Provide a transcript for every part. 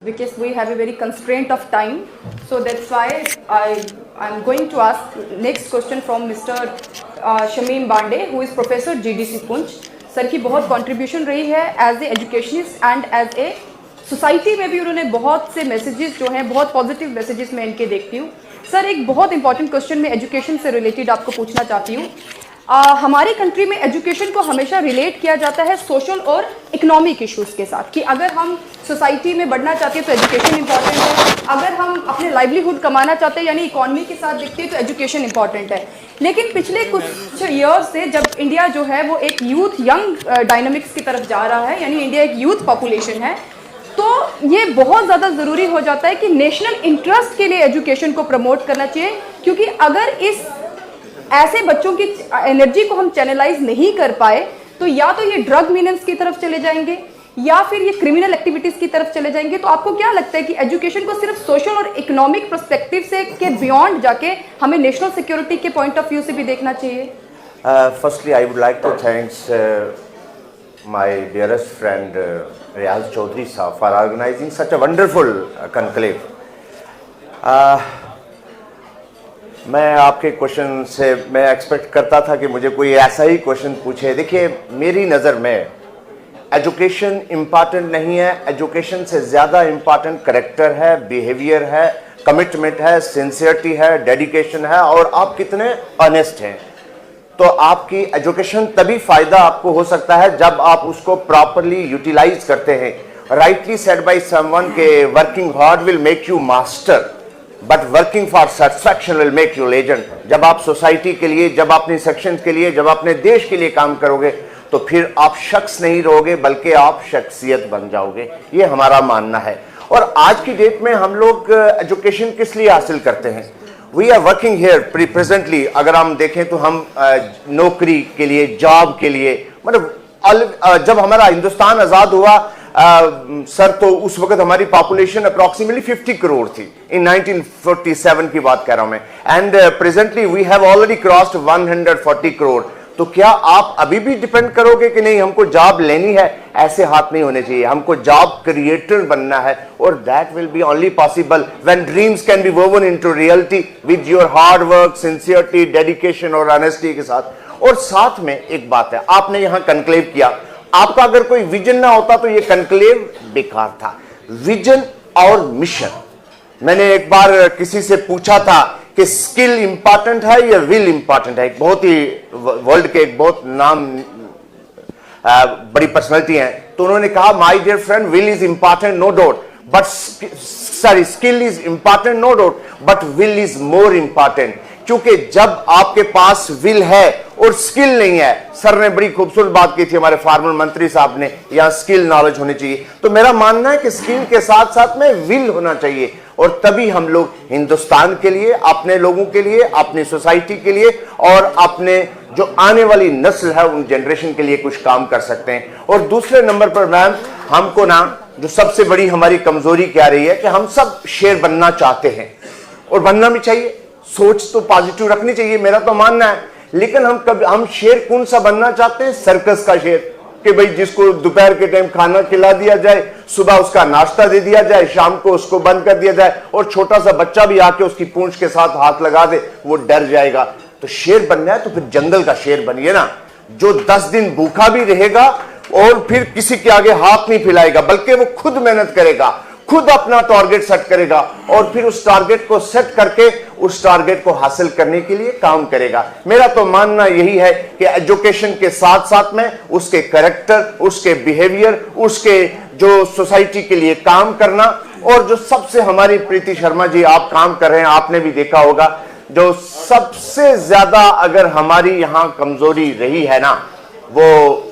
because we have a very constraint of time, so that's why I'm going to ask next question from Mr. Shamim Bande, who is Professor GDC Punch. Sir की बहुत contribution रही है as a educationist and as a society में भी उन्होंने बहुत से messages जो हैं बहुत पॉजिटिव मैसेजेस मैं इनके देखती हूँ. सर एक बहुत इंपॉर्टेंट क्वेश्चन मैं एजुकेशन से रिलेटेड आपको पूछना चाहती हूँ. हमारी कंट्री में एजुकेशन को हमेशा रिलेट किया जाता है सोशल और इकोनॉमिक इश्यूज़ के साथ कि अगर हम सोसाइटी में बढ़ना चाहते हैं तो एजुकेशन इंपॉर्टेंट है, अगर हम अपने लाइवलीहुड कमाना चाहते हैं यानी इकॉनमी के साथ दिखते हैं तो एजुकेशन इंपॉर्टेंट है. लेकिन पिछले कुछ ईयर्स से जब इंडिया जो है वो एक यूथ यंग डायनामिक्स की तरफ जा रहा है, यानी इंडिया एक यूथ पॉपुलेशन है, तो ये बहुत ज़्यादा ज़रूरी हो जाता है कि नेशनल इंटरेस्ट के लिए एजुकेशन को प्रमोट करना चाहिए, क्योंकि अगर इस ऐसे बच्चों की एनर्जी को हम चैनलाइज नहीं कर पाए तो या तो ये ड्रग मीनेंस की तरफ चले जाएंगे या फिर ये क्रिमिनल एक्टिविटीज की तरफ चले जाएंगे. तो आपको क्या लगता है कि एजुकेशन को सिर्फ सोशल और इकोनॉमिक पर्सपेक्टिव से के बियॉन्ड जाके हमें नेशनल सिक्योरिटी के पॉइंट ऑफ व्यू से भी देखना चाहिए? Firstly I would like to thanks my dearest friend Riyaz Chaudhary साहब for organising such a wonderful conclave. मैं आपके क्वेश्चन से मैं एक्सपेक्ट करता था कि मुझे कोई ऐसा ही क्वेश्चन पूछे. देखिए, मेरी नज़र में एजुकेशन इम्पॉर्टेंट नहीं है, एजुकेशन से ज़्यादा इम्पॉर्टेंट करेक्टर है, बिहेवियर है, कमिटमेंट है, सिंसियरिटी है, डेडिकेशन है और आप कितने ऑनेस्ट हैं. तो आपकी एजुकेशन तभी फ़ायदा आपको हो सकता है जब आप उसको प्रॉपरली यूटिलाइज करते हैं. राइटली सेड बाय समवन के working hard will make you master but working for satisfaction will make you legend. जब आप सोसाइटी के लिए, जब अपने सेक्शन के लिए, जब अपने देश के लिए काम करोगे तो फिर आप शख्स नहीं रहोगे बल्कि आप शख्सियत बन जाओगे. ये हमारा मानना है. और आज की डेट में हम लोग एजुकेशन किस लिए हासिल करते हैं? We are working here presently. अगर हम देखें तो हम नौकरी के लिए, जॉब के लिए, मतलब जब हमारा हिंदुस्तान आज़ाद हुआ सर तो उस वक्त हमारी पॉपुलेशन अप्रॉक्सीमेटली 50 करोड़ थी. इन 1947 की बात कर रहा हूं मैं. And presently we have already crossed 140 crore. तो क्या आप अभी भी डिपेंड करोगे कि नहीं हमको जॉब लेनी है? ऐसे हाथ नहीं होने चाहिए. हमको जॉब क्रिएटर बनना है और that will be only possible when dreams can be woven into reality with your hard work, sincerity, dedication और ऑनेस्टी के साथ. और साथ में एक बात है, आपने यहां कन्क्लेव किया. आपका अगर कोई विजन ना होता तो ये कन्क्लेव बेकार था. विजन और मिशन. मैंने एक बार किसी से पूछा था कि स्किल इंपॉर्टेंट है या विल इंपॉर्टेंट है. एक बहुत ही वर्ल्ड के एक बहुत नाम बड़ी पर्सनालिटी हैं, तो उन्होंने कहा my dear friend, will is important no doubt but sorry skill is important no doubt but will is more important. क्योंकि जब आपके पास विल है और स्किल नहीं है, सर ने बड़ी खूबसूरत बात की थी हमारे फार्मर मंत्री साहब ने, यहां स्किल नॉलेज होनी चाहिए. तो मेरा मानना है कि स्किल के साथ साथ में विल होना चाहिए और तभी हम लोग हिंदुस्तान के लिए, अपने लोगों के लिए, अपनी सोसाइटी के लिए और अपने जो आने वाली नस्ल है उन जनरेशन के लिए कुछ काम कर सकते हैं. और दूसरे नंबर पर मैम, हमको ना जो सबसे बड़ी हमारी कमजोरी क्या रही है कि हम सब शेर बनना चाहते हैं और बनना भी चाहिए. सोच तो पॉजिटिव रखनी चाहिए, मेरा तो मानना है. लेकिन हम शेर कौन सा बनना चाहते हैं? सर्कस का शेर, कि भाई जिसको दोपहर के टाइम खाना खिला दिया जाए, सुबह उसका नाश्ता दे दिया जाए, शाम को उसको बंद कर दिया जाए और छोटा सा बच्चा भी आके उसकी पूंछ के साथ हाथ लगा दे, वो डर जाएगा. तो शेर बनना है तो फिर जंगल का शेर बनिए ना, जो 10 दिन भूखा भी रहेगा और फिर किसी के आगे हाथ नहीं फैलाएगा, बल्कि वो खुद मेहनत करेगा, खुद अपना टारगेट सेट करेगा और फिर उस टारगेट को सेट करके उस टारगेट को हासिल करने के लिए काम करेगा. मेरा तो मानना यही है कि एजुकेशन के साथ साथ में उसके कैरेक्टर, उसके बिहेवियर, उसके जो सोसाइटी के लिए काम करना. और जो सबसे हमारी प्रीति शर्मा जी आप काम कर रहे हैं, आपने भी देखा होगा, जो सबसे ज्यादा अगर हमारी यहां कमजोरी रही है ना, वो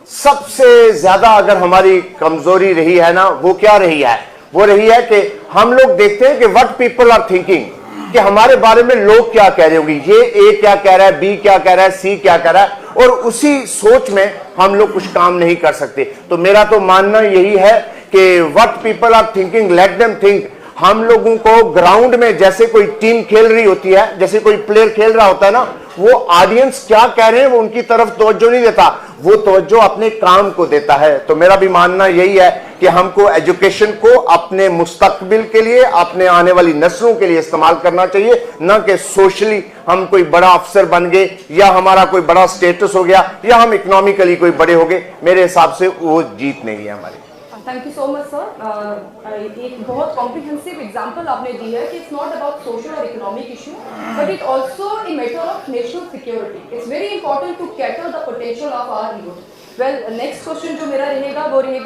सबसे ज्यादा अगर हमारी कमजोरी रही है ना, वो क्या रही है? वो रही है कि हम लोग देखते हैं कि व्हाट पीपल आर थिंकिंग, कि हमारे बारे में लोग क्या कह रहे होंगे, ये ए क्या कह रहा है, बी क्या कह रहा है, सी क्या कह रहा है, और उसी सोच में हम लोग कुछ काम नहीं कर सकते. तो मेरा तो मानना यही है कि what people are thinking let them think. हम लोगों को ग्राउंड में जैसे कोई टीम खेल रही होती है, जैसे कोई प्लेयर खेल रहा होता है ना, वो ऑडियंस क्या कह रहे हैं वो उनकी तरफ तवज्जो नहीं देता, वो तवज्जो अपने काम को देता है। तो मेरा भी मानना यही है कि हमको एजुकेशन को अपने मुस्तकबिल के लिए, अपने आने वाली नस्लों के लिए इस्तेमाल करना चाहिए, ना कि सोशली हम कोई बड़ा अफसर बन गए या हमारा कोई बड़ा स्टेटस हो गया या हम इकोनॉमिकली कोई बड़े हो गए। मेरे हिसाब से वो जीत नहीं है हमारी। Thank you so much sir. एक बहुत कॉम्प्रिहेंसिव एग्जांपल आपने दी है कि इट्स नॉट अबाउट सोशल और economic issue but it also a matter of national security. It's very important to cater the potential of our youth. Well, next question जो मेरा रहेगा वो रहेगा